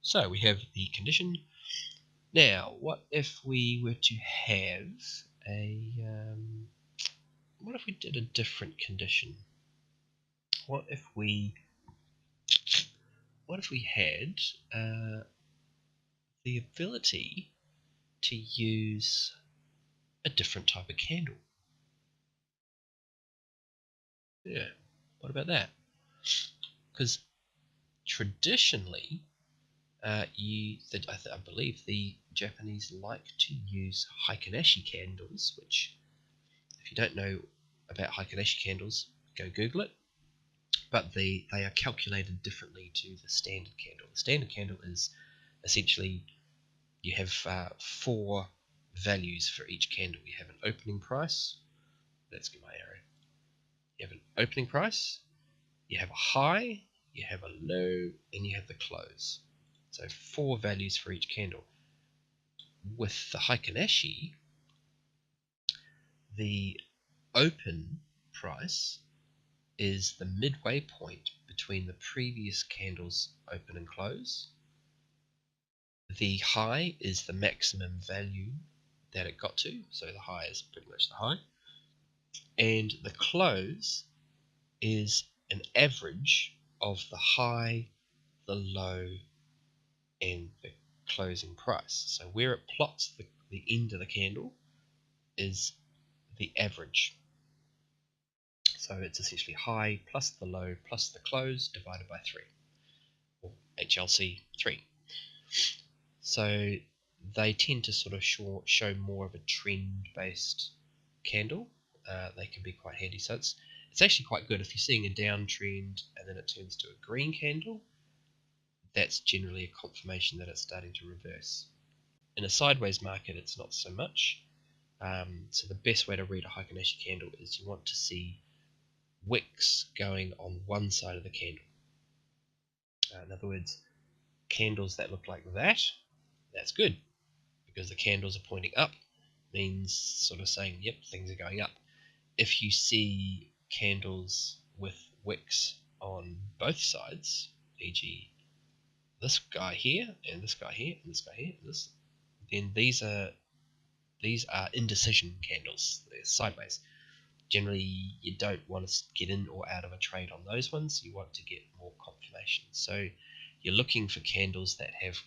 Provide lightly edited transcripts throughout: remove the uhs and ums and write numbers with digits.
So we have the condition. Now, what if we were to have a what if we did a different condition? What if we had the ability to use a different type of candle? Yeah, what about that? Because traditionally, I believe the Japanese like to use Heikin Ashi candles, which, if you don't know about Heikin Ashi candles, go Google it. But they are calculated differently to the standard candle. The standard candle is essentially you have 4 values for each candle. You have an opening price. Let's get my arrow. You have an opening price, you have a high, you have a low, and you have the close. So 4 values for each candle. With the Heikin Ashi, the open price is the midway point between the previous candle's open and close. The high is the maximum value that it got to, so the high is pretty much the high. And the close is an average of the high, the low, and the closing price. So where it plots the end of the candle is the average. So it's essentially high plus the low plus the close divided by 3, or HLC 3. So they tend to sort of show more of a trend-based candle. They can be quite handy. So it's actually quite good if you're seeing a downtrend and then it turns to a green candle. That's generally a confirmation that it's starting to reverse. In a sideways market, it's not so much. So the best way to read a Heikin Ashi candle is you want to see wicks going on one side of the candle. In other words, candles that look like that, that's good, because the candles are pointing up, means sort of saying, yep, things are going up. If you see candles with wicks on both sides, e.g. this guy here, and this guy here, and this guy here, and this, then these are indecision candles. They're sideways. Generally, you don't want to get in or out of a trade on those ones. You want to get more confirmation. So you're looking for candles that have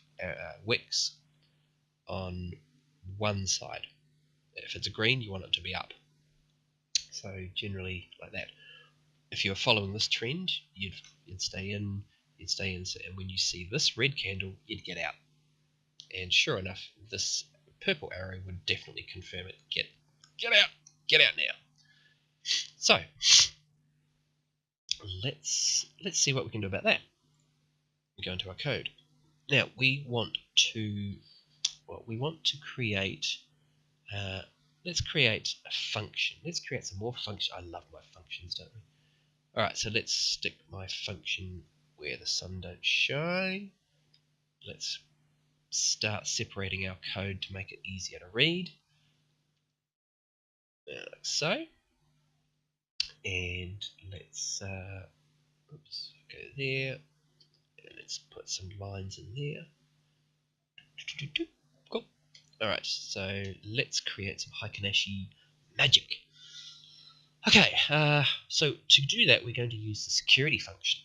wicks on one side. If it's a green, you want it to be up. So generally like that. If you were following this trend, you'd stay in, and when you see this red candle, you'd get out. And sure enough, this purple arrow would definitely confirm it. Get out now. So let's see what we can do about that. We go into our code. Now we want to create. Let's create a function. Let's create some more function. I love my functions, don't we? All right, so let's stick my function where the sun don't shine. Let's start separating our code to make it easier to read. Like so. And let's go there, and let's put some lines in there. Cool. Alright, so let's create some Heikin Ashi magic. Okay, so to do that, we're going to use the security function.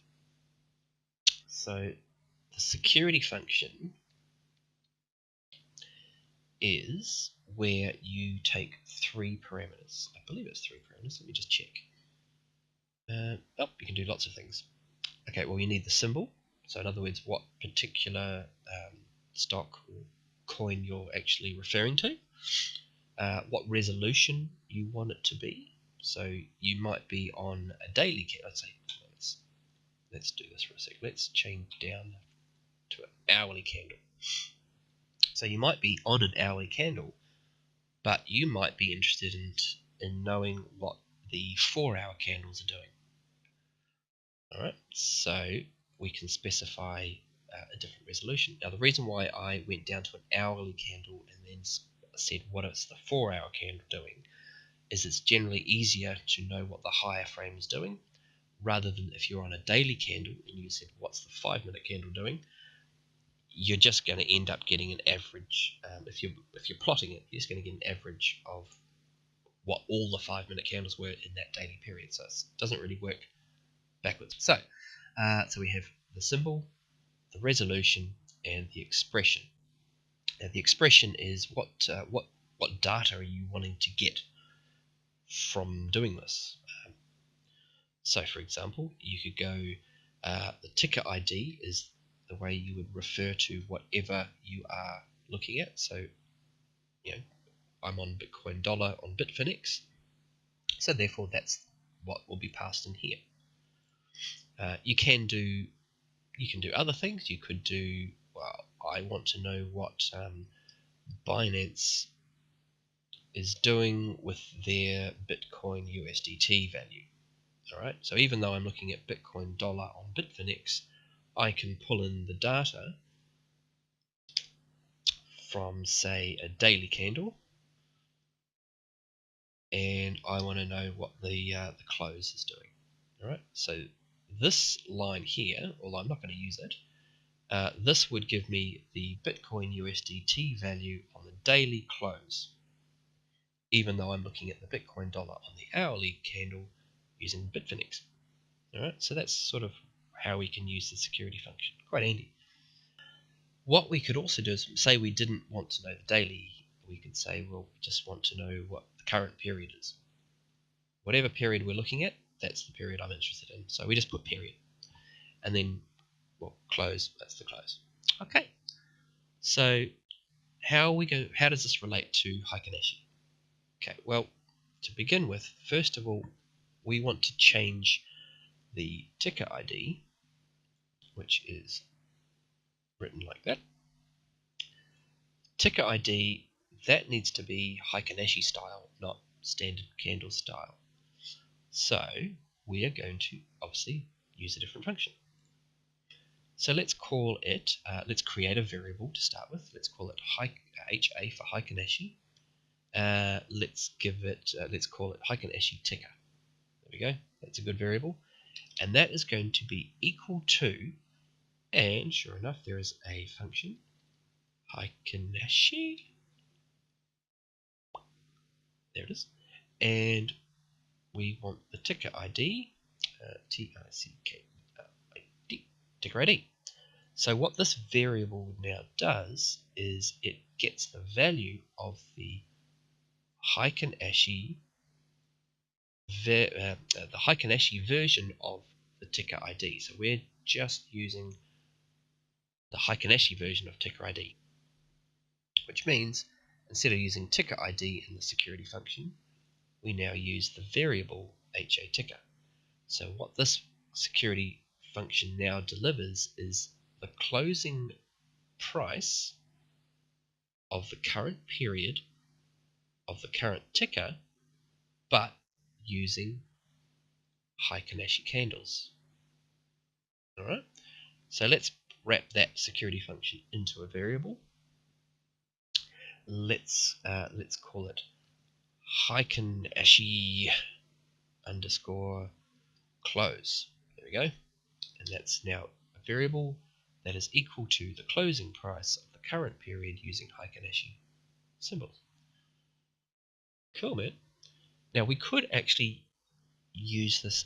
So the security function is where you take 3 parameters. I believe it's 3 parameters. Let me just check. You can do lots of things. Okay, well, you need the symbol. So in other words, what particular stock or coin you're actually referring to. What resolution you want it to be. So you might be on a daily candle. Let's do this for a sec. Let's change down to an hourly candle. So you might be on an hourly candle, but you might be interested in knowing what the 4-hour candles are doing. Alright, so we can specify a different resolution. Now the reason why I went down to an hourly candle and then said what is the 4-hour candle doing is it's generally easier to know what the higher frame is doing, rather than if you're on a daily candle and you said what's the 5-minute candle doing, you're just going to end up getting an average. If you're plotting it, you're just going to get an average of what all the 5-minute candles were in that daily period. So it doesn't really work backwards. So we have the symbol, the resolution, and the expression. Now the expression is what data are you wanting to get from doing this. So for example, you could go, the ticker ID is the way you would refer to whatever you are looking at. So, I'm on Bitcoin dollar on Bitfinex, so therefore that's what will be passed in here. You can do other things. You could do, well, I want to know what Binance is doing with their Bitcoin USDT value. Alright, so even though I'm looking at Bitcoin dollar on Bitfinex, I can pull in the data from, say, a daily candle, and I want to know what the close is doing. Alright, so this line here, although I'm not going to use it, this would give me the Bitcoin USDT value on the daily close, even though I'm looking at the Bitcoin dollar on the hourly candle using Bitfinex. Alright, so that's sort of how we can use the security function. Quite handy. What we could also do is, say we didn't want to know the daily, we could say, well, we just want to know what the current period is. Whatever period we're looking at, that's the period I'm interested in. So we just put period. And then, well, close, that's the close. Okay. So how does this relate to Heikin Ashi? Okay, well, to begin with, first of all, we want to change the ticker ID, which is written like that. Ticker ID, that needs to be Heikin Ashi style, not standard candle style. So we are going to obviously use a different function. So let's call it, let's create a variable to start with. Let's call it HA for Heikin Ashi. Let's call it Heikin Ashi ticker. There we go. That's a good variable. And that is going to be equal to, and sure enough, there is a function, Heikin Ashi. There it is. And we want the ticker ID, T-I-C-K-I-D, ticker ID. So what this variable now does is it gets the value of the Heikin Ashi version of the ticker ID. So we're just using the Heikin Ashi version of ticker ID, which means instead of using ticker ID in the security function, we now use the variable HA ticker. So what this security function now delivers is the closing price of the current period of the current ticker, but using Heikin Ashi candles. Alright, so let's wrap that security function into a variable. Let's call it Heikin Ashi underscore close. There we go. And that's now a variable that is equal to the closing price of the current period using Heikin Ashi symbols. Cool, man. Now we could actually use this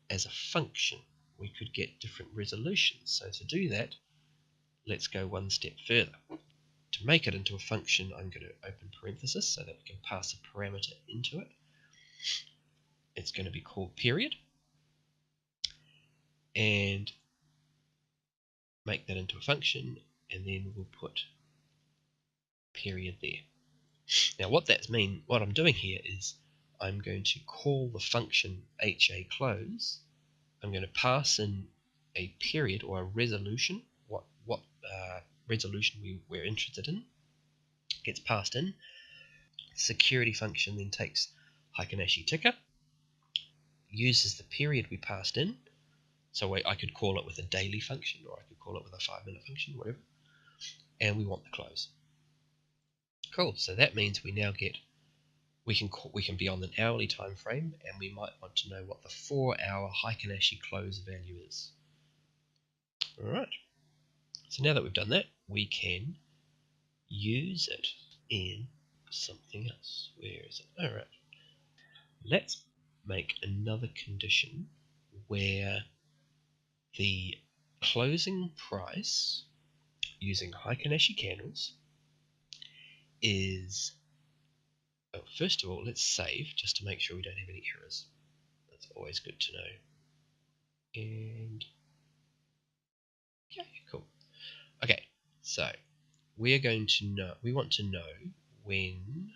as a function. We could get different resolutions. So to do that, let's go one step further. To make it into a function, I'm going to open parenthesis so that we can pass a parameter into it. It's going to be called period, and make that into a function, and then we'll put period there. Now what I'm doing here is I'm going to call the function HA close. I'm going to pass in a period or a resolution, what resolution we're interested in, gets passed in. Security function then takes Heikin Ashi ticker, uses the period we passed in, so I could call it with a daily function, or I could call it with a 5-minute function, whatever, and we want the close. Cool, so that means we now get, we can be on an hourly time frame, and we might want to know what the 4-hour Heikin Ashi close value is. Alright, so now that we've done that, we can use it in something else. Where is it? Alright. Let's make another condition where the closing price using Heikin Ashi candles is, well, first of all, let's save just to make sure we don't have any errors. That's always good to know. And okay, cool. Okay, so we want to know when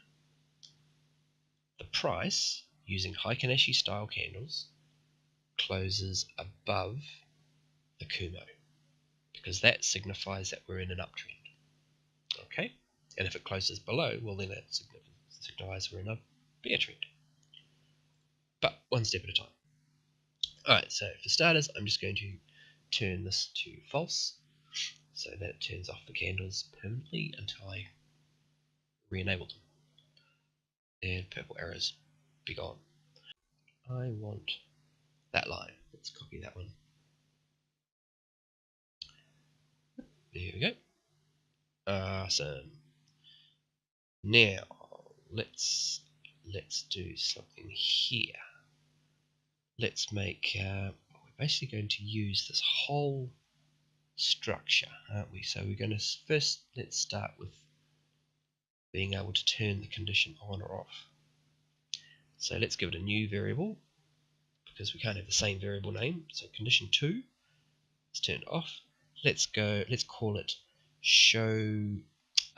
the price using Heikin Ashi style candles closes above the Kumo, because that signifies that we're in an uptrend. Okay, and if it closes below, well, then that signifies we're in a bear trend. But one step at a time. Alright, so for starters, I'm just going to turn this to false, so that it turns off the candles permanently until I re-enable them. And purple arrows be gone. I want that line. Let's copy that one. There we go. Awesome. Now let's do something here. Let's make we're basically going to use this whole structure, aren't we? So we're going to first, let's start with being able to turn the condition on or off. So let's give it a new variable, because we can't have the same variable name. So condition 2 is turned off. Let's call it show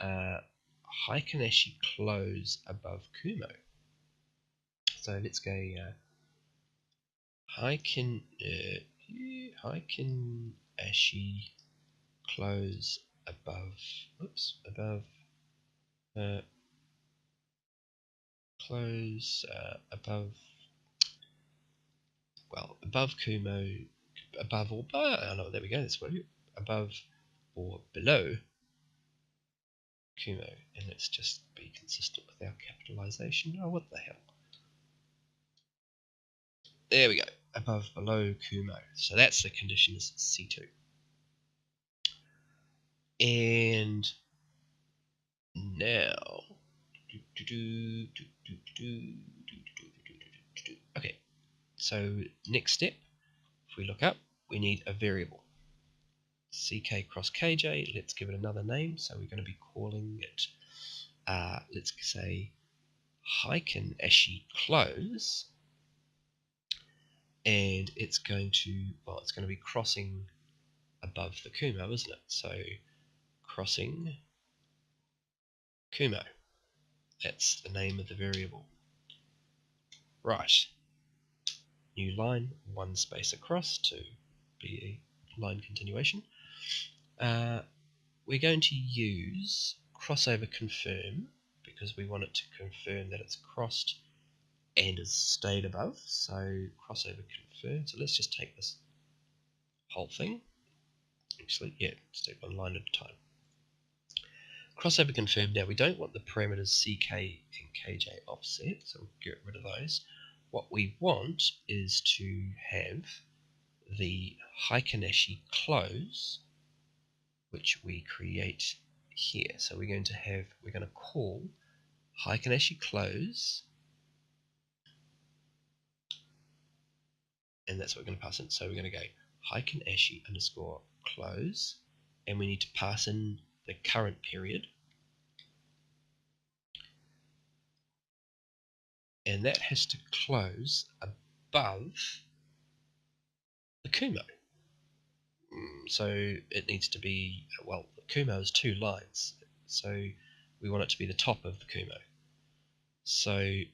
Heikin Ashi close above Kumo. So let's go Heikin Ashi close above, close above, well, above Kumo, above or below, oh no, there we go, that's what it is, above or below Kumo. And let's just be consistent with our capitalization. Oh, what the hell. There we go, above, below Kumo. So that's the condition, is C2. And now, okay, so next step, if we look up, we need a variable. CK cross KJ, let's give it another name. So we're going to be calling it, let's say, Heikin Ashi close. And it's going to, well, it's going to be crossing above the Kumo, isn't it? So crossing Kumo. That's the name of the variable. Right. New line, one space across to be a line continuation. We're going to use crossover confirm, because we want it to confirm that it's crossed and has stayed above. So crossover confirm. So let's just take this whole thing. Actually, yeah, let's take one line at a time. Crossover confirm. Now we don't want the parameters CK and KJ offset, so we'll get rid of those. What we want is to have the Heikin Ashi close, which we create here. So we're going to call Heikin Ashi close, and that's what we're going to pass in. So we're going to go Heikin Ashi underscore close, and we need to pass in the current period, and that has to close above the Kumo. So it needs to be, well, the Kumo is 2 lines, so we want it to be the top of the Kumo. So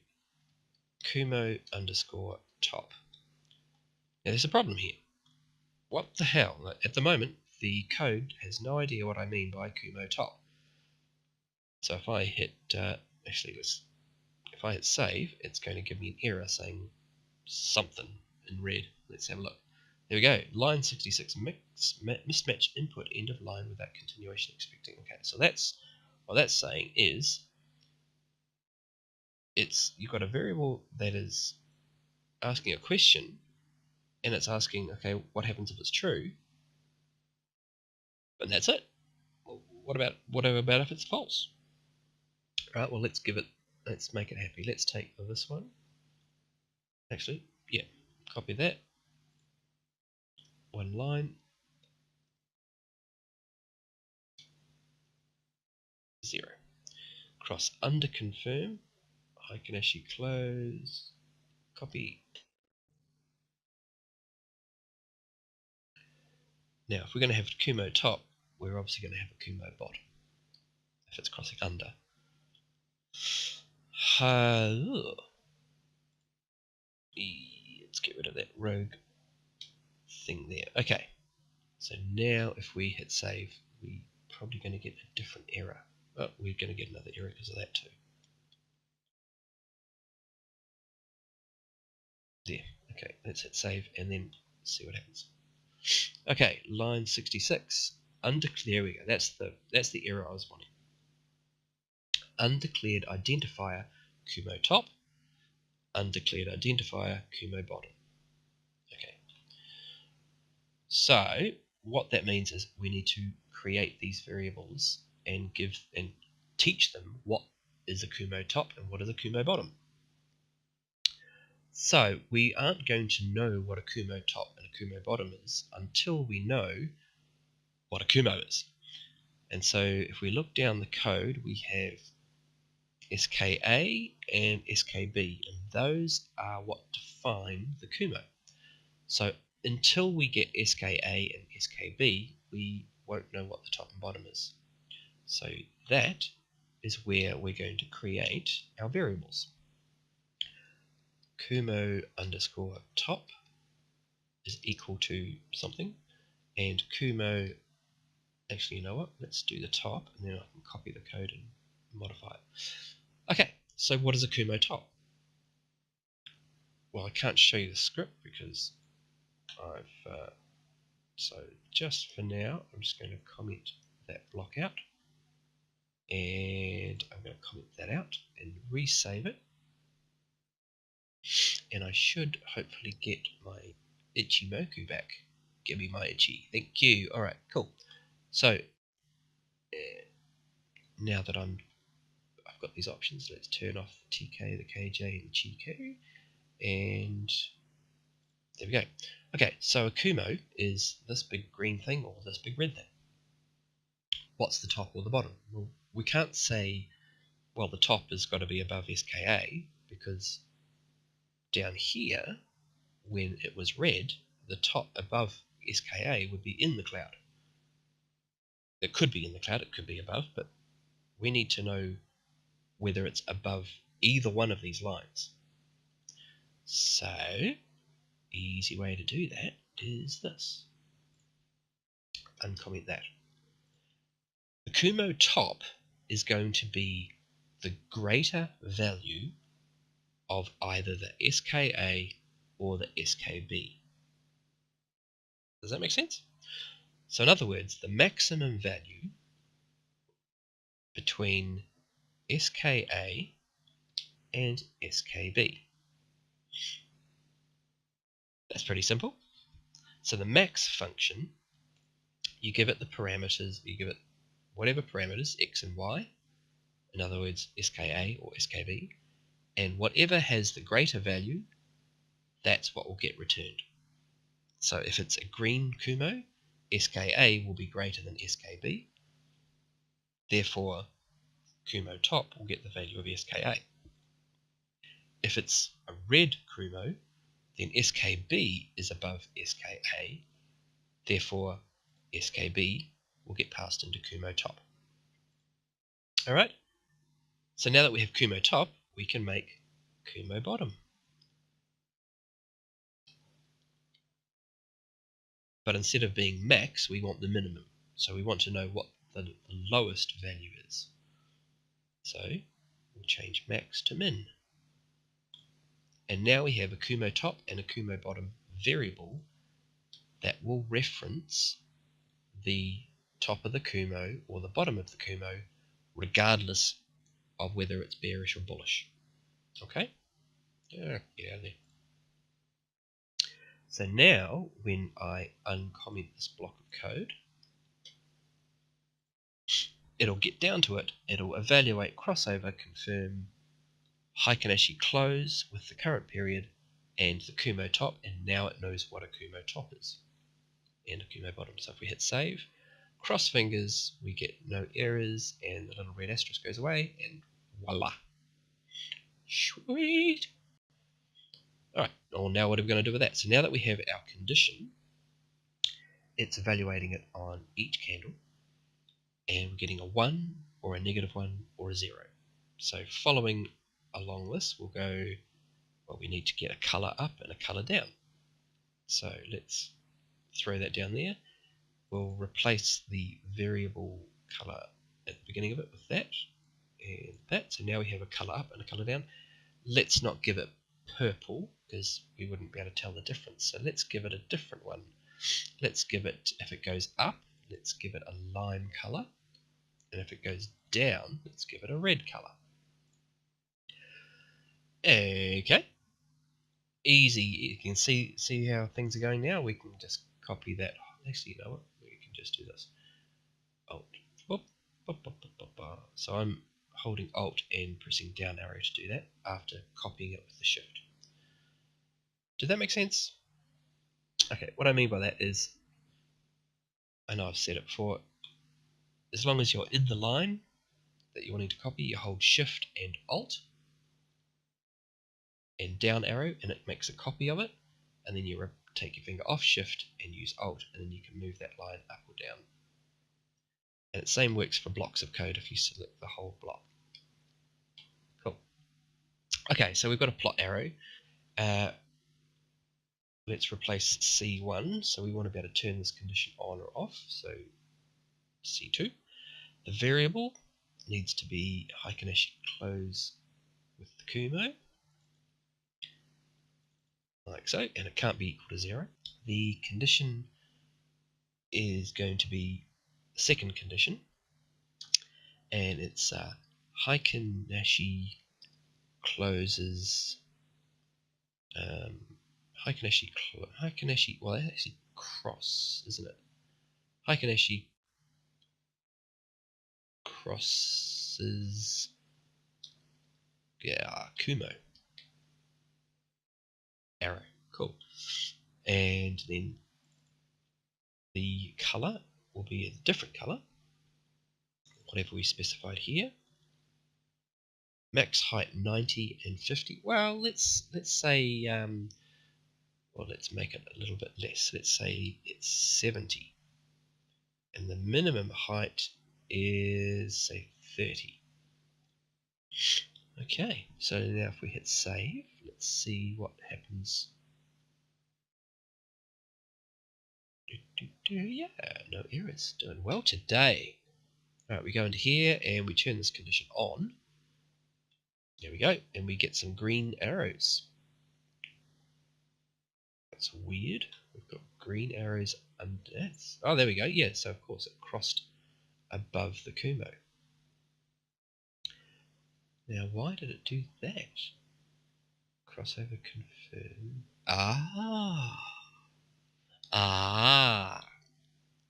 Kumo underscore top. Now there's a problem here. What the hell? At the moment, the code has no idea what I mean by Kumo top. So if I hit, if I hit save, it's going to give me an error saying something in red. Let's have a look. There we go. Line 66 mismatched input end of line without continuation expecting. Okay, so that's what that's saying is you've got a variable that is asking a question, and it's asking, okay, what happens if it's true? And that's it. what about if it's false? Right, well, let's make it happy. Let's take this one. Actually, yeah, copy that. One line. 0. Cross under confirm. Heikin Ashi close. Copy. Now, if we're going to have Kumo top, we're obviously going to have a Kumo bottom if it's crossing under. Let's get rid of that rogue thing there. Okay, so now if we hit save, we're probably going to get a different error. Oh, we're going to get another error because of that too. There. Okay, let's hit save and then see what happens. Okay, line 66. There we go. That's the error I was wanting. Undeclared identifier Kumo top, undeclared identifier Kumo bottom. Okay. So what that means is we need to create these variables and teach them what is a Kumo top and what is a Kumo bottom. So we aren't going to know what a Kumo top and a Kumo bottom is until we know what a Kumo is. And so if we look down the code, we have SKA and SKB, and those are what define the Kumo. So until we get SKA and SKB, we won't know what the top and bottom is. So that is where we're going to create our variables. Kumo underscore top is equal to something, and Kumo, actually, you know what, let's do the top, and then I can copy the code and modify it. Okay, so what is a Kumo top? Well, I can't show you the script because so just for now, I'm just going to comment that block out, and I'm going to comment that out and resave it, and I should hopefully get my Ichimoku back. Give me my Ichi. Thank you. All right, cool. So now that I've got these options, let's turn off the TK, the KJ, and the Chiku, and there we go. Okay, so a Kumo is this big green thing or this big red thing. What's the top or the bottom? Well, we can't say, well, the top has got to be above SKA, because down here, when it was red, the top above SKA would be in the cloud. It could be in the cloud, it could be above, but we need to know whether it's above either one of these lines. So, easy way to do that is this. Uncomment that. The Kumo top is going to be the greater value of either the SKA or the SKB. Does that make sense? So in other words, the maximum value between SKA and SKB. That's pretty simple. So the max function, you give it the parameters, you give it whatever parameters, x and y, in other words, SKA or SKB, and whatever has the greater value, that's what will get returned. So if it's a green Kumo, SKA will be greater than SKB, therefore Kumo top will get the value of SKA. If it's a red Kumo, then SKB is above SKA, therefore SKB will get passed into Kumo top. Alright, so now that we have Kumo top, we can make Kumo bottom. But instead of being max, we want the minimum. So we want to know what the lowest value is. So we'll change max to min. And now we have a Kumo top and a Kumo bottom variable that will reference the top of the Kumo or the bottom of the Kumo, regardless of whether it's bearish or bullish. Okay? Yeah, get out of there. So now, when I uncomment this block of code, it'll get down to it, it'll evaluate crossover, confirm Heikin Ashi close with the current period and the Kumo top, and now it knows what a Kumo top is and a Kumo bottom. So if we hit save, cross fingers, we get no errors, and the little red asterisk goes away, and voila. Sweet. Alright, well, now what are we going to do with that? So now that we have our condition, it's evaluating it on each candle, and we're getting a 1 or a -1 or a 0. So following along this, we'll go, well, we need to get a colour up and a colour down. So let's throw that down there. We'll replace the variable colour at the beginning of it with that and that. So now we have a colour up and a colour down. Let's not give it purple because we wouldn't be able to tell the difference. So let's give it a different one. Let's give it, if it goes up, let's give it a lime colour. And if it goes down, let's give it a red colour. Okay. Easy. You can see how things are going now. We can just copy that. Actually, you know what? We can just do this. Alt. Boop, boop, boop, boop, boop. So I'm holding Alt and pressing down arrow to do that after copying it with the Shift. Did that make sense? Okay, what I mean by that is, I know I've said it before, as long as you're in the line that you're wanting to copy, you hold Shift and Alt and down arrow, and it makes a copy of it, and then you take your finger off Shift and use Alt, and then you can move that line up or down. And the same works for blocks of code if you select the whole block. Cool. Okay, so we've got a plot arrow. Let's replace C1, so we want to be able to turn this condition on or off, so C2. The variable needs to be Heikin Ashi close with the Kumo, like so, and it can't be equal to 0. The condition is going to be the second condition, and it's Heikin Ashi closes Heikin Ashi, well, that's actually cross, isn't it? Heikin Ashi crosses, yeah, Kumo arrow. Cool. And then the color will be a different color, whatever we specified here. Max height 90 and 50. Well, let's say well, let's make it a little bit less. Let's say it's 70, and the minimum height is, say, 30. Okay, so now if we hit save, let's see what happens. Yeah, no errors. Doing well today. Alright, we go into here and we turn this condition on. There we go, and we get some green arrows. That's weird. We've got green arrows under that. Oh, there we go. Yeah, so of course it crossed above the Kumo. Now, why did it do that? Crossover confirm.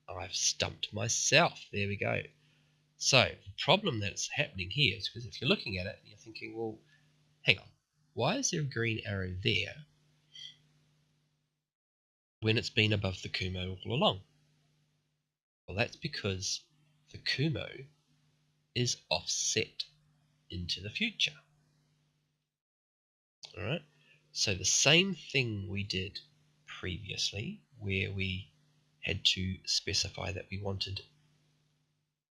I've stumped myself. There we go. So, the problem that's happening here is because if you're looking at it and you're thinking, well, hang on, why is there a green arrow there when it's been above the Kumo all along? Well, that's because the Kumo is offset into the future. Alright, so the same thing we did previously, where we had to specify that we wanted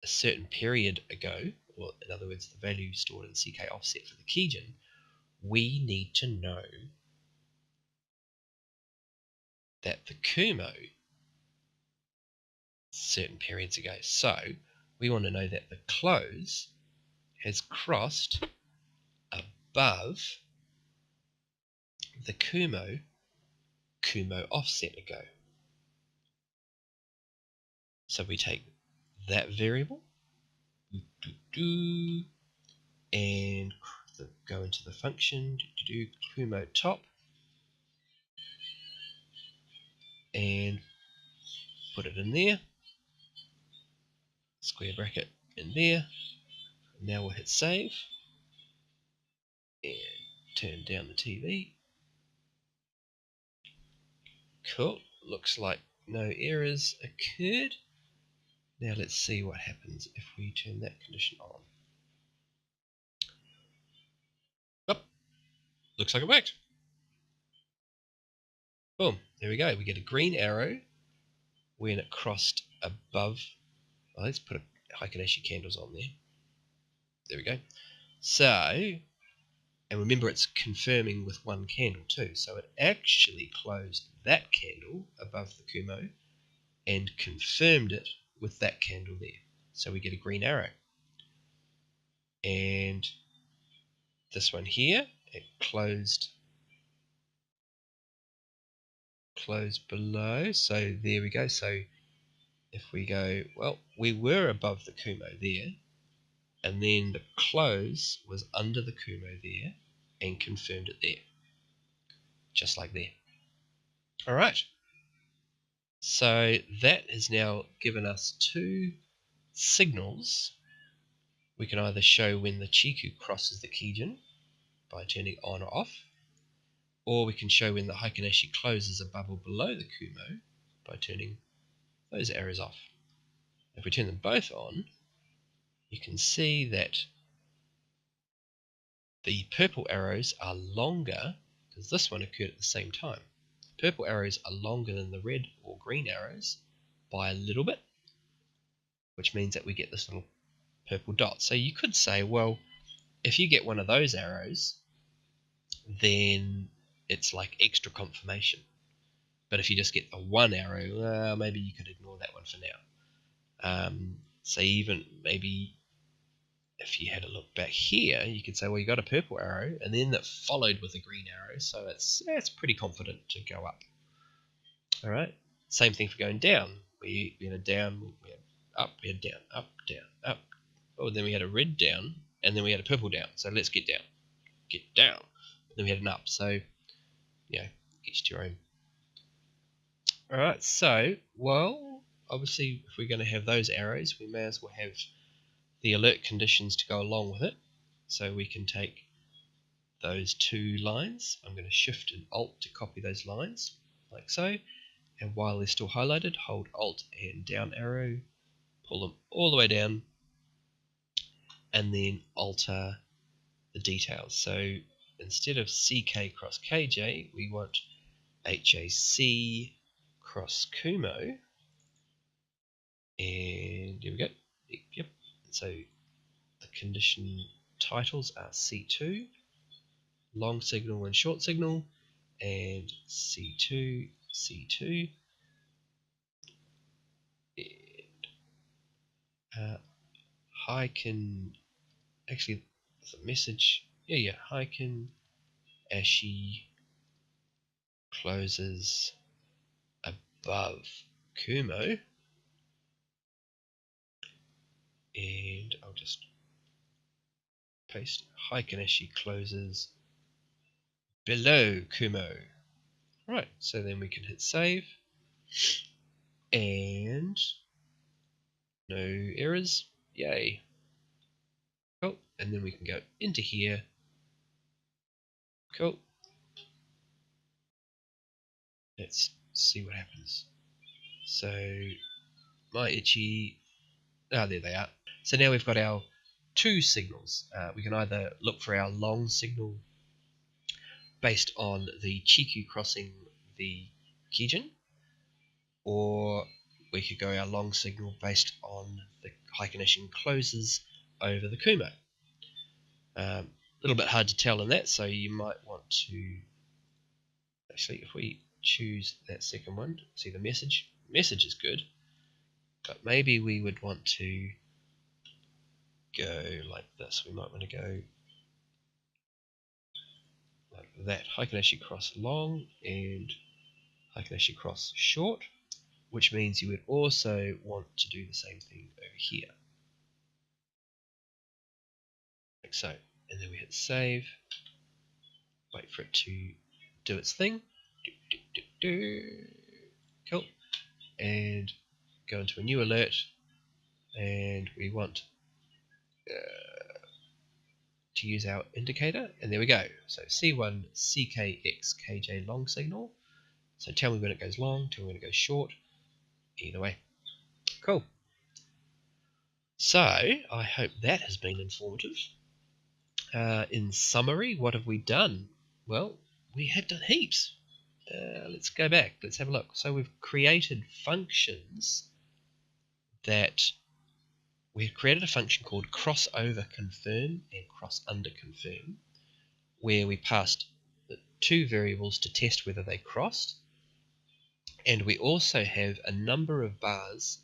a certain period ago, or in other words, the value stored in CK offset for the keygen, we need to know that the Kumo certain periods ago. So we want to know that the close has crossed above the Kumo offset ago. So we take that variable and go into the function Kumo top and put it in there, square bracket, in there. Now we'll hit save and turn down the TV. Cool, looks like no errors occurred. Now let's see what happens if we turn that condition on. Oh, looks like it worked. Boom, there we go. We get a green arrow when it crossed above. Well, let's put a Heikin Ashi candles on there. There we go. So, and remember it's confirming with one candle too. So it actually closed that candle above the Kumo and confirmed it with that candle there. So we get a green arrow. And this one here, it closed below. So there we go. So if we go, well, we were above the Kumo there, and then the close was under the Kumo there and confirmed it there. Just like there. All right. So that has now given us two signals. We can either show when the Chiku crosses the Kijin by turning on or off, or we can show when the Heikin Ashi closes above or below the Kumo by turning those arrows off. If we turn them both on, you can see that the purple arrows are longer, because this one occurred at the same time. The purple arrows are longer than the red or green arrows by a little bit, which means that we get this little purple dot. So you could say, well, if you get one of those arrows, then it's like extra confirmation. But if you just get the one arrow, well, maybe you could ignore that one for now. So even maybe if you had a look back here, you could say, well, you got a purple arrow, and then that followed with a green arrow, so it's pretty confident to go up. All right. Same thing for going down. We had a down, we had up, we had down, up, down, up. Oh, then we had a red down, and then we had a purple down. So let's get down, get down. Then we had an up. So, each to your own. All right. So, well, obviously, if we're going to have those arrows, we may as well have the alert conditions to go along with it. So we can take those two lines. I'm going to shift and alt to copy those lines like so. And while they're still highlighted, hold alt and down arrow, pull them all the way down, and then alter the details. So instead of CK cross KJ, we want HAC cross Kumo. And here we go. Yep. So the condition titles are C2, long signal and short signal, and C2, C2, and Heikin, actually the message, Heikin Ashi closes above Kumo, and I'll just paste Heikin Ashi closes below Kumo. Right, so then we can hit save, and no errors, yay. Cool, and then we can go into here. Cool. Let's see what happens. So my itchy, there they are. So now we've got our two signals. We can either look for our long signal based on the Chiku crossing the Kijin, or we could go our long signal based on the Heikin Ashi closes over the Kumo. A little bit hard to tell in that, so you might want to, actually, if we choose that second one, see the message is good, but maybe we would want to go like this. We might want to go like that. Heikin Ashi cross long and Heikin Ashi cross short, which means you would also want to do the same thing over here. Like so. And then we hit save. Wait for it to do its thing. Cool. And go into a new alert. And we want to use our indicator, and there we go. So C1 CKX KJ long signal. So tell me when it goes long, tell me when it goes short. Either way. Cool. So I hope that has been informative. In summary, what have we done? Well, we have done heaps. Let's go back. Let's have a look. So we've created functions that we've created a function called crossover confirm and cross under confirm, where we passed two variables to test whether they crossed, and we also have a number of bars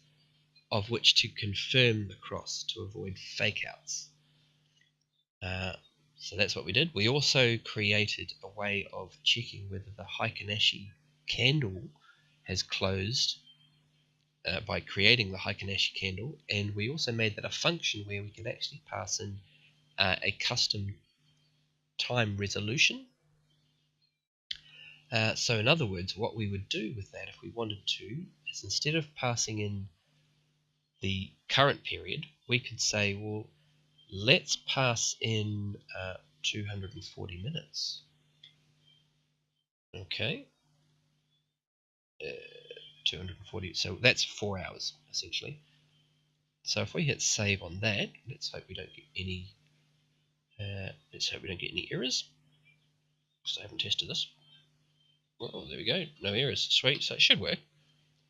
of which to confirm the cross to avoid fake outs. So that's what we did. We also created a way of checking whether the Heikin Ashi candle has closed by creating the Heikin Ashi candle, and we also made that a function where we can actually pass in a custom time resolution. So in other words, what we would do with that if we wanted to is, instead of passing in the current period, we could say, well, let's pass in 240 minutes. Okay. 240, so that's 4 hours essentially. So if we hit save on that, let's hope we don't get any errors. Because I haven't tested this. Well, there we go, no errors. Sweet, so it should work.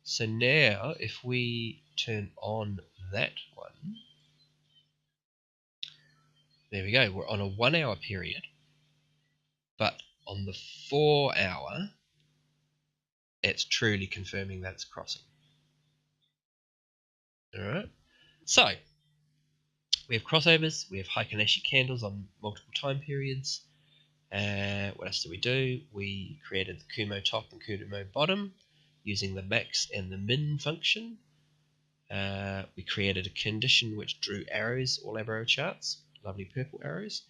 So now if we turn on that one, there we go, we're on a 1 hour period, but on the 4 hour it's truly confirming that it's crossing. Alright, so we have crossovers, we have Heikin Ashi candles on multiple time periods. What else did we do? We created the Kumo top and Kumo bottom using the max and the min function. We created a condition which drew arrows, all arrow charts, lovely purple arrows.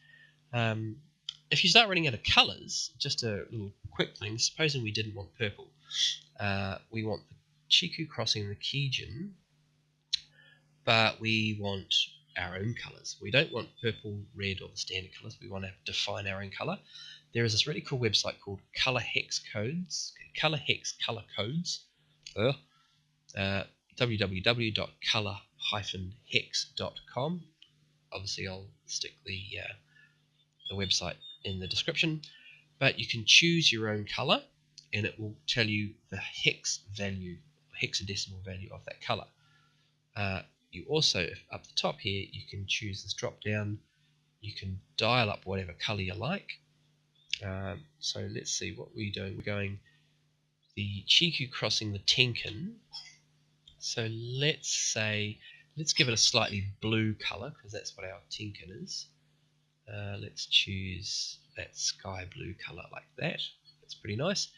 If you start running out of colours, just a little quick thing, supposing we didn't want purple, we want the Chiku crossing the Kijin, but we want our own colours. We don't want purple, red, or the standard colours. We want to define our own colour. There is this really cool website called Color Hex Codes, www.color-hex.com. Obviously, I'll stick the website in the description. But you can choose your own colour, and it will tell you the hex value, hexadecimal value of that colour. You also, up the top here, you can choose this drop down. You can dial up whatever colour you like. So let's see what we're doing. We're going the Chiku crossing the Tenkan. So let's give it a slightly blue colour, because that's what our Tenkan is. Let's choose that sky blue colour like that. That's pretty nice.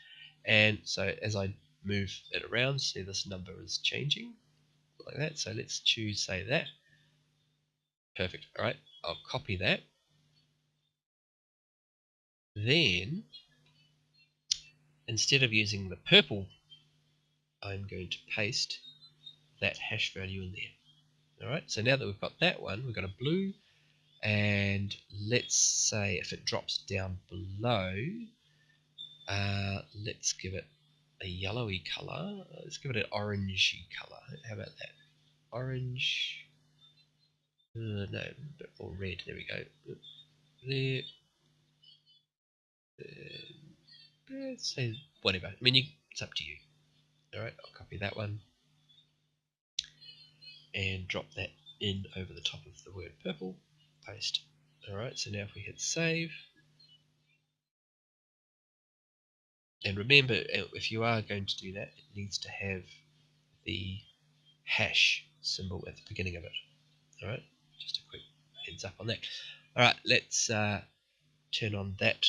And so as I move it around, see this number is changing like that. So let's choose, say, that. Perfect. All right, I'll copy that. Then, instead of using the purple, I'm going to paste that hash value in there. All right, so now that we've got that one, we've got a blue, and let's say if it drops down below, let's give it a yellowy color. Let's give it an orangey color. How about that? Orange. No, a bit more red. There we go. There. Let's say whatever. I mean, it's up to you. All right, I'll copy that one and drop that in over the top of the word purple. Paste. All right, so now if we hit save, and remember, if you are going to do that, it needs to have the hash symbol at the beginning of it. All right, just a quick heads up on that. All right, let's turn on that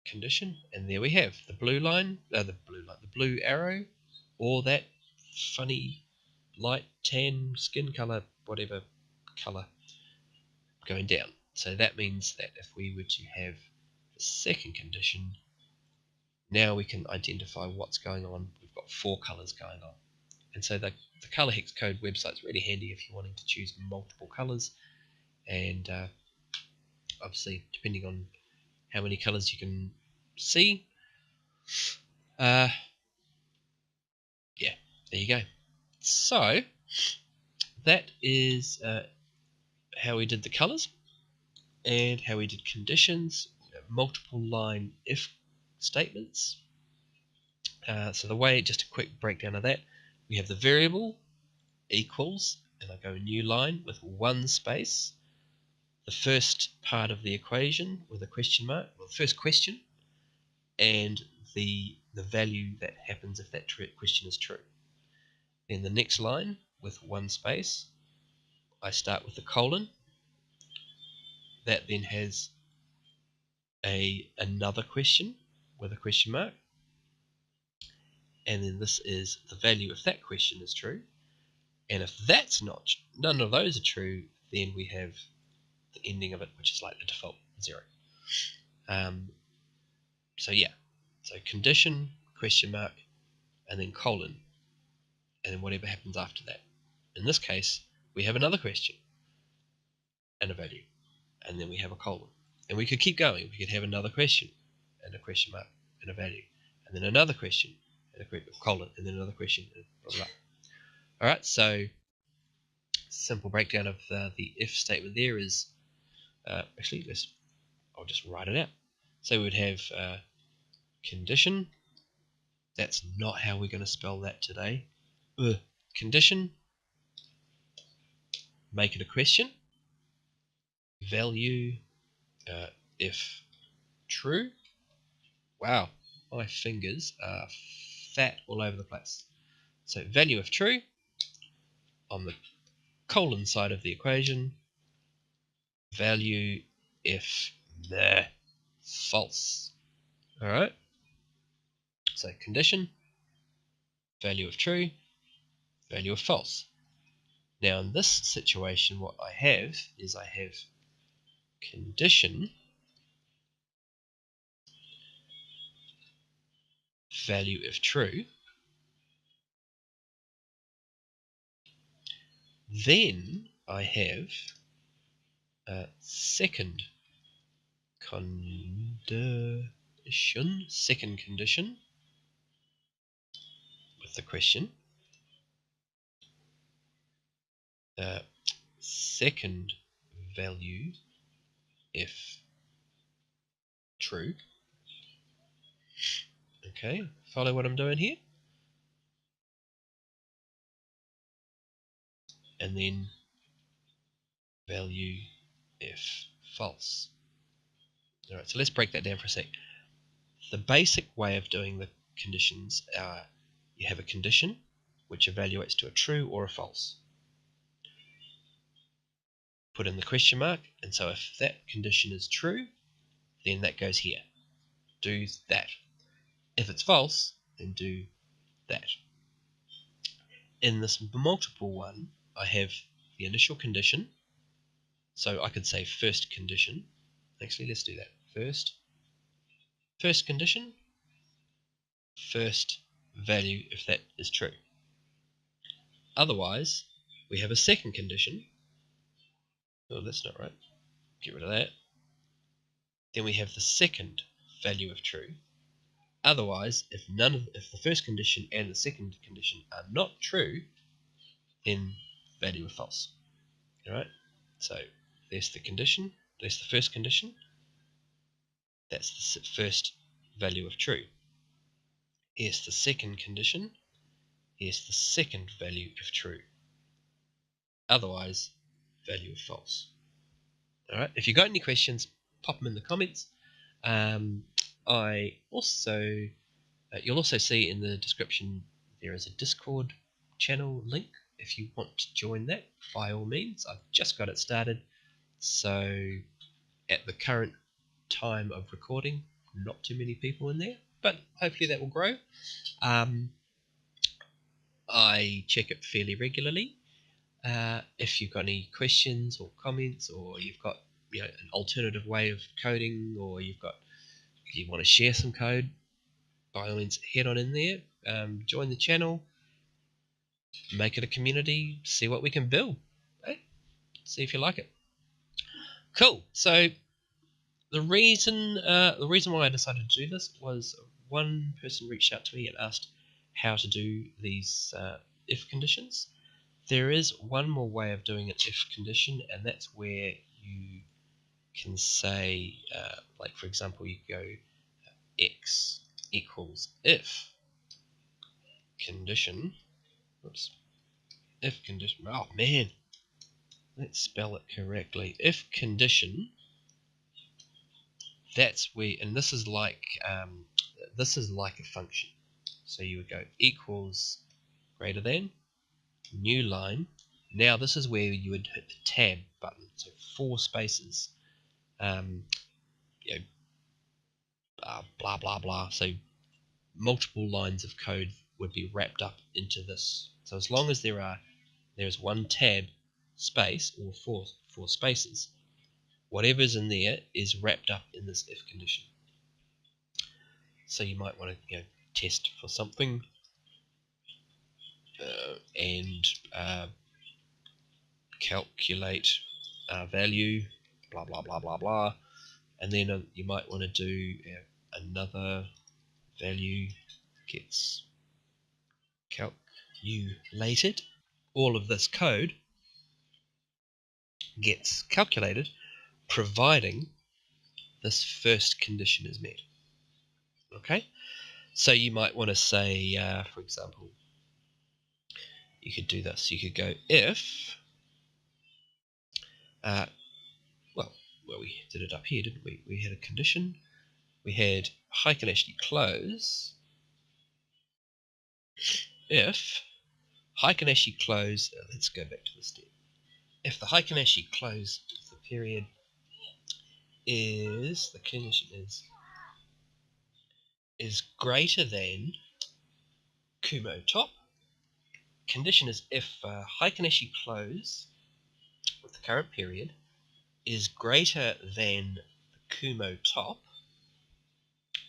condition, and there we have the blue line, the blue arrow, or that funny light tan skin color, whatever color, going down. So that means that if we were to have the second condition, now we can identify what's going on. We've got 4 colors going on. And so the color hex code website is really handy if you're wanting to choose multiple colors, and obviously depending on how many colors you can see. Yeah, there you go. So that is how we did the colors and how we did conditions, multiple line if statements. So the way, just a quick breakdown of that, we have the variable equals, and I go new line with one space, the first part of the equation with a question mark, well, the first question, and the value that happens if that question is true. Then the next line with one space, I start with the colon. That then has another question with a question mark, and then this is the value if that question is true. And if that's not, none of those are true, then we have the ending of it, which is like the default 0. So yeah, so condition, question mark, and then colon, and then whatever happens after that. In this case, we have another question and a value, and then we have a colon. And we could keep going. We could have another question and a question mark and a value, and then another question and a colon, and then another question, and blah, blah. All right, so simple breakdown of the if statement there is, actually, I'll just write it out. So we would have condition. That's not how we're going to spell that today. Condition, make it a question, value if true. Wow, my fingers are fat all over the place. So value if true on the colon side of the equation, value if false. All right, so condition, value of true, value of false. Now in this situation, what I have is I have condition, value if true, then I have second condition with the question, second value if true. Okay, follow what I'm doing here? And then value if false. Alright, so let's break that down for a sec. The basic way of doing the conditions are you have a condition which evaluates to a true or a false. Put in the question mark, and so if that condition is true, then that goes here. Do that. If it's false, then do that. In this multiple one, I have the initial condition. So I could say first condition. Actually, let's do that. First condition, first value if that is true. Otherwise, we have a second condition. Oh, that's not right. Get rid of that. Then we have the second value if true. Otherwise, if the first condition and the second condition are not true, then value of false. All right. So there's the condition. There's the first condition. That's the first value of true. Here's the second condition. Here's the second value of true. Otherwise, value of false. All right. If you've got any questions, pop them in the comments. You'll also see in the description there is a Discord channel link. If you want to join that, by all means. I've just got it started, so at the current time of recording, not too many people in there, but hopefully that will grow. I check it fairly regularly. If you've got any questions or comments, or you've got an alternative way of coding, or you want to share some code, by all means head on in there, join the channel, make it a community, see what we can build. See if you like it. Cool. So the reason why I decided to do this was one person reached out to me and asked how to do these if conditions. There is one more way of doing an if condition, and that's where you can say, like for example, you go x equals if condition. Oops. If condition. Oh man, let's spell it correctly. If condition. That's where, and this is like a function. So you would go equals greater than new line. Now this is where you would hit the tab button. So 4 spaces. You know, blah blah blah. So multiple lines of code would be wrapped up into this. So as long as there's one tab space or four spaces, whatever's in there is wrapped up in this if condition. So you might want to test for something and calculate value, blah blah blah blah blah, and then you might want to do another value gets calculated. All of this code gets calculated providing this first condition is met. Okay, so you might want to say, for example, you could do this. You could go if, well, we did it up here, didn't we? We had a condition. We had Heikin Ashi close. If Heikin Ashi close, let's go back to the step. If the Heikin Ashi close of the period is, the condition is greater than Kumo top. Condition is if Heikin Ashi close with the current period is greater than the Kumo top,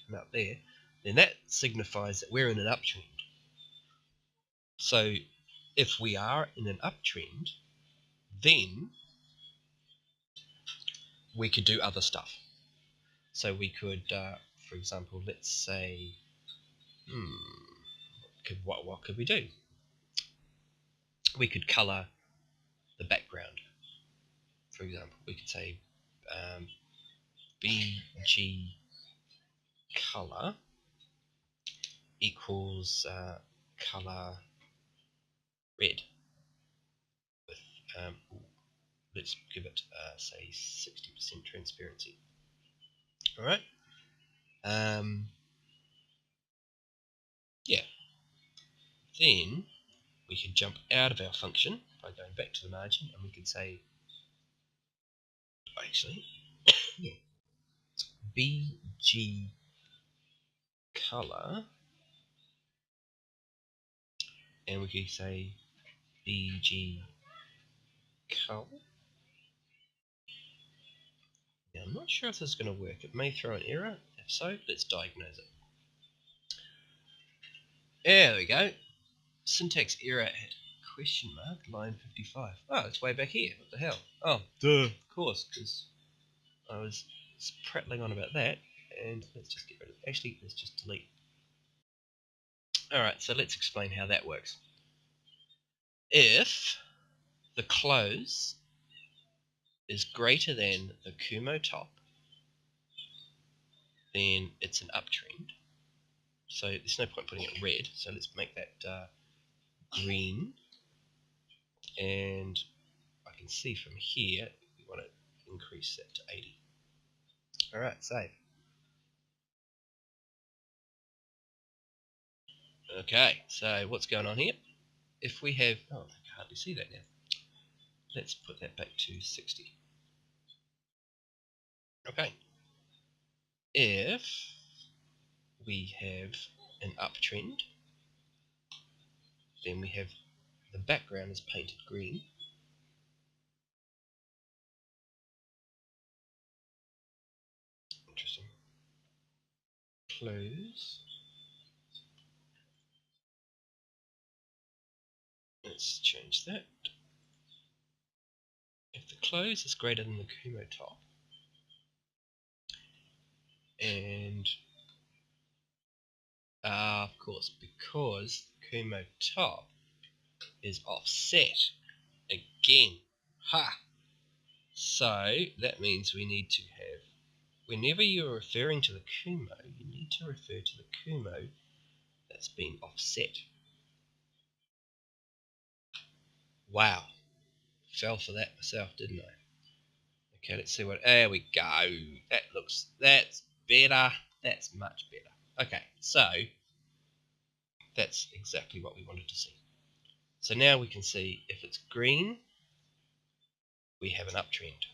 and up there, then that signifies that we're in an uptrend. So if we are in an uptrend, then we could do other stuff. So we could, for example, let's say, what could we do? We could color the background. For example, we could say BG color equals color red with let's give it say 60% transparency. All right. Yeah. Then we can jump out of our function by going back to the margin, and we can say, actually, yeah, BG color, and we can say BG color. Now, I'm not sure if this is going to work. It may throw an error. If so, let's diagnose it. There we go. Syntax error at question mark line 55. Oh, it's way back here. What the hell? Oh, duh. Of course, because I was prattling on about that. And let's just get rid of it. Actually, let's just delete. Alright, so let's explain how that works. If the close is greater than the Kumo top, then it's an uptrend. So there's no point putting it red. So let's make that green. And I can see from here, we want to increase that to 80. Alright, save. Okay, so what's going on here? If we have, oh, I can hardly see that now. Let's put that back to 60. Okay. If we have an uptrend, then we have the background is painted green. Interesting. Close. let's change that. If the close is greater than the Kumo top, and of course, because the Kumo top is offset again. Ha! So that means we need to have, whenever you're referring to the Kumo, you need to refer to the Kumo that's been offset. Wow, fell for that myself, didn't I? Okay, let's see what, there we go. That's better. That's much better. Okay, so that's exactly what we wanted to see. So now we can see if it's green, we have an uptrend.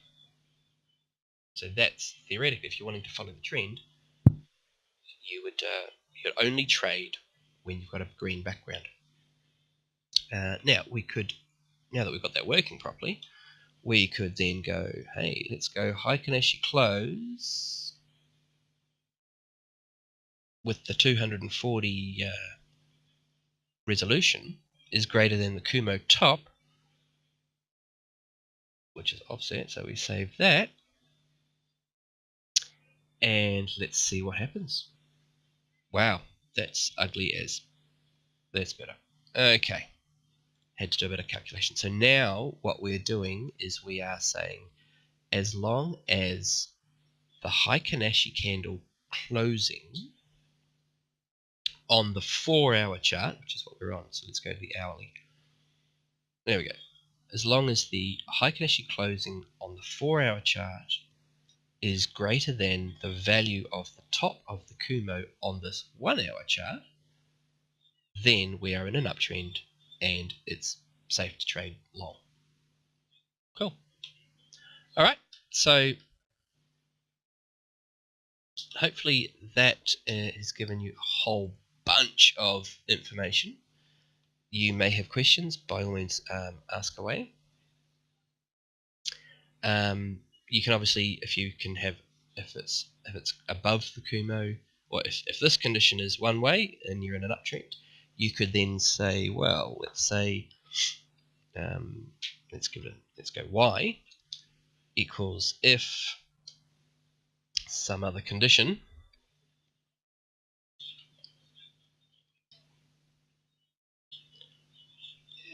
So that's theoretically, if you're wanting to follow the trend, you would only trade when you've got a green background. Now that we've got that working properly, we could then go, hey, let's go Heikin Ashi close with the 240 resolution is greater than the Kumo top, which is offset, so we save that, and let's see what happens. Wow, that's ugly as. That's better. Okay, had to do a bit of calculation. So now what we're doing is we are saying, as long as the Heikin Ashi candle closing on the 4-hour chart, which is what we're on, so let's go to the hourly. There we go. As long as the Heikin Ashi closing on the 4-hour chart is greater than the value of the top of the Kumo on this 1-hour chart, then we are in an uptrend and it's safe to trade long. Cool. All right, so hopefully that has given you a whole bunch of information. You may have questions, by all means ask away. You can obviously, if it's above the Kumo, or if this condition is one way and you're in an uptrend, you could then say, well, let's say, let's go y equals if some other condition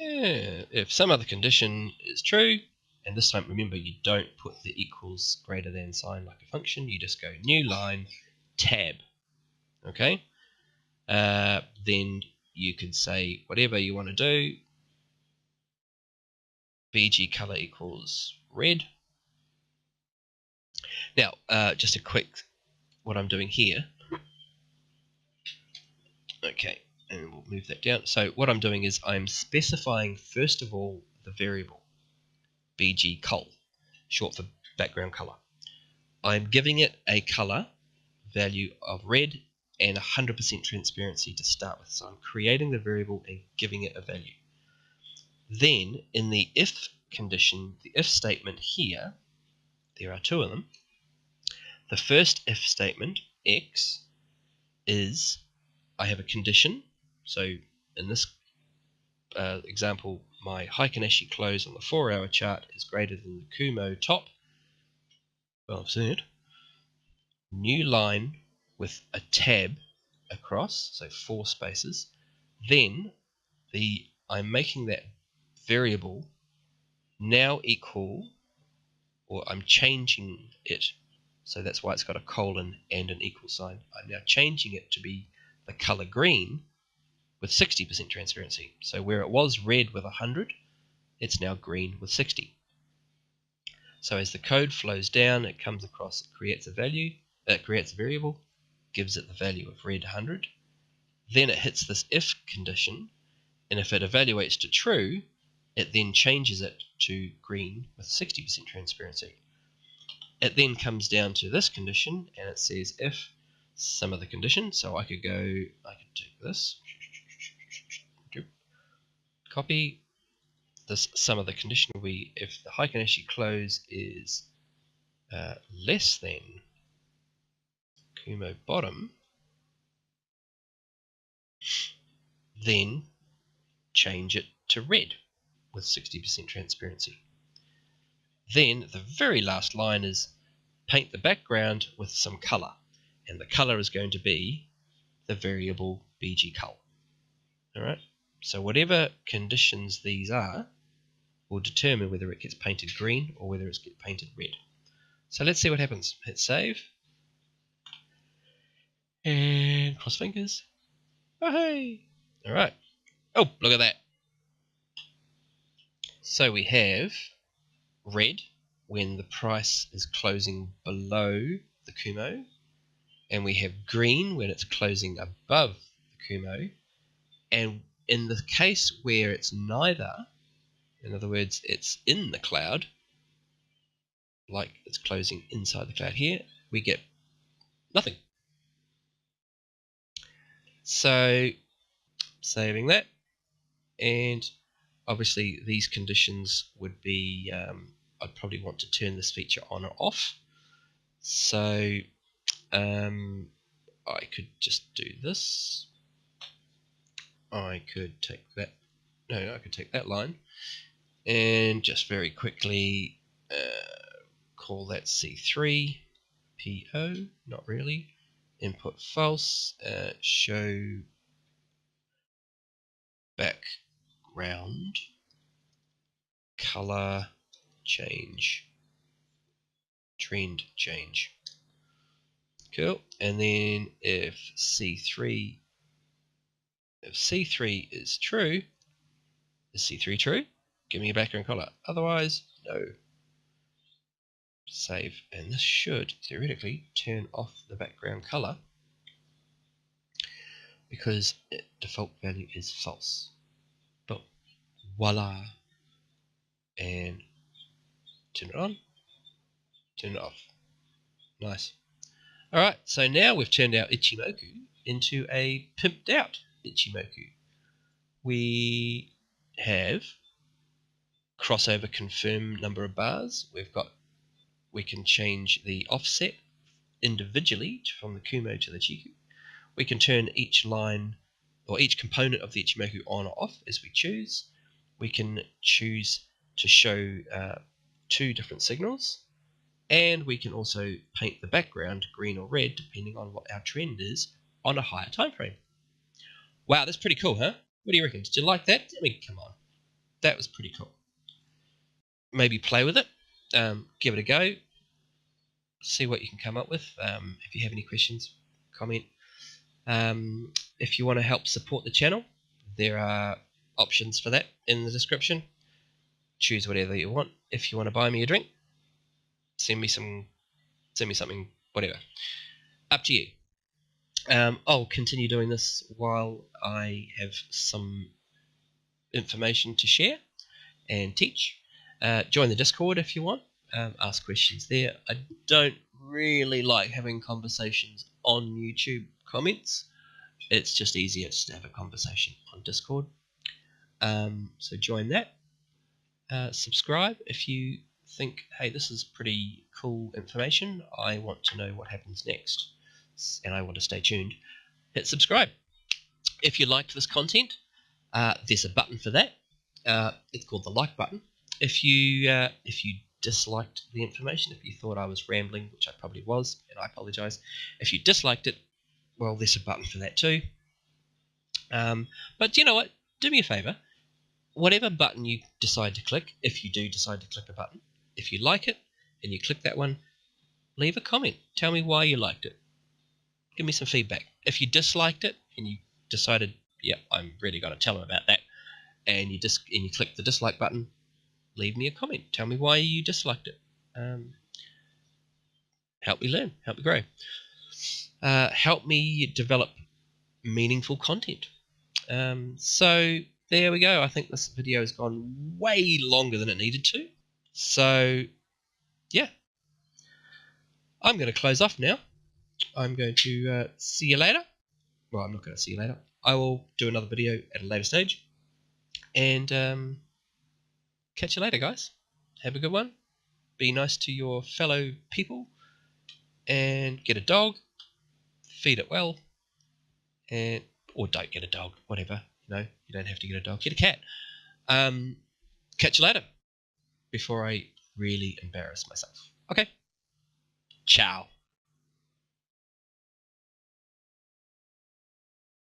if some other condition is true, and this time remember you don't put the equals greater than sign like a function, you just go new line tab, okay? Then you could say whatever you want to do, BG color equals red. Now just a quick what I'm doing here, okay, and we'll move that down. So what I'm doing is I'm specifying first of all the variable BG col, short for background color. I'm giving it a color value of red and 100% transparency to start with. So I'm creating the variable and giving it a value. Then in the if condition, the if statement here, there are two of them. The first if statement, x, is I have a condition. So in this example, my Heikin Ashi close on the 4-hour chart is greater than the Kumo top. Well, I've seen it. New line with a tab across, so 4 spaces. Then I'm making that variable now equal, or I'm changing it, so that's why it's got a colon and an equal sign. I'm now changing it to be the color green with 60% transparency. So where it was red with 100, it's now green with 60. So as the code flows down, it comes across, it creates a value, it creates a variable, gives it the value of red 100. Then it hits this if condition, and if it evaluates to true, it then changes it to green with 60% transparency. It then comes down to this condition, and it says if some of the condition. So I could take this, copy this. Some of the condition will be if the Heikin Ashi close is less than Kumo bottom, then change it to red with 60% transparency. Then the very last line is paint the background with some color, and the color is going to be the variable bg color. All right, so whatever conditions these are will determine whether it gets painted green or whether it gets painted red. So let's see what happens. Hit save and cross fingers. Oh hey! All right. Oh, look at that. So we have red when the price is closing below the Kumo, and we have green when it's closing above the Kumo, and in the case where it's neither, in other words, it's in the cloud, like it's closing inside the cloud here, we get nothing. So saving that, and obviously these conditions would be, I'd probably want to turn this feature on or off. So I could just do this. I could take that. No, I could take that line and just very quickly call that C3 PO. Not really. Input false. Show background color change. Trend change. Cool. And then if C3 is true, is C3 true? Give me a background color. Otherwise, no. Save, and this should theoretically turn off the background color because default value is false. Boom. Voila. And turn it on. Turn it off. Nice. Alright, so now we've turned our Ichimoku into a pimped out Ichimoku. We have crossover confirm number of bars. We can change the offset individually from the Kumo to the Chiku. We can turn each line or each component of the Ichimoku on or off as we choose. We can choose to show 2 different signals, and we can also paint the background green or red depending on what our trend is on a higher time frame. Wow, that's pretty cool, huh? What do you reckon? Did you like that? I mean, come on. That was pretty cool. Maybe play with it. Give it a go. See what you can come up with. If you have any questions, comment. If you want to help support the channel, there are options for that in the description. Choose whatever you want. If you want to buy me a drink, send me something, whatever. Up to you. I'll continue doing this while I have some information to share and teach. Join the Discord if you want. Ask questions there. I don't really like having conversations on YouTube comments. It's just easier to have a conversation on Discord. So join that. Subscribe if you think, hey, this is pretty cool information. I want to know what happens next, and I want to stay tuned. Hit subscribe. If you liked this content, there's a button for that. It's called the like button. If you disliked the information, if you thought I was rambling, which I probably was, and I apologize. If you disliked it, well, there's a button for that too. But you know what? Do me a favor. Whatever button you decide to click, if you do decide to click a button, if you like it and you click that one, leave a comment. Tell me why you liked it. Give me some feedback. If you disliked it and you decided, yeah, I'm really going to tell them about that, and you click the dislike button, leave me a comment. Tell me why you disliked it. Help me learn. Help me grow. Help me develop meaningful content. So there we go. I think this video has gone way longer than it needed to. So yeah, I'm going to close off now. I'm going to see you later. Well, I'm not going to see you later. I will do another video at a later stage. And catch you later, guys. Have a good one. Be nice to your fellow people. And get a dog. Feed it well. Or don't get a dog. Whatever. You don't have to get a dog. Get a cat. Catch you later before I really embarrass myself. Okay. Ciao.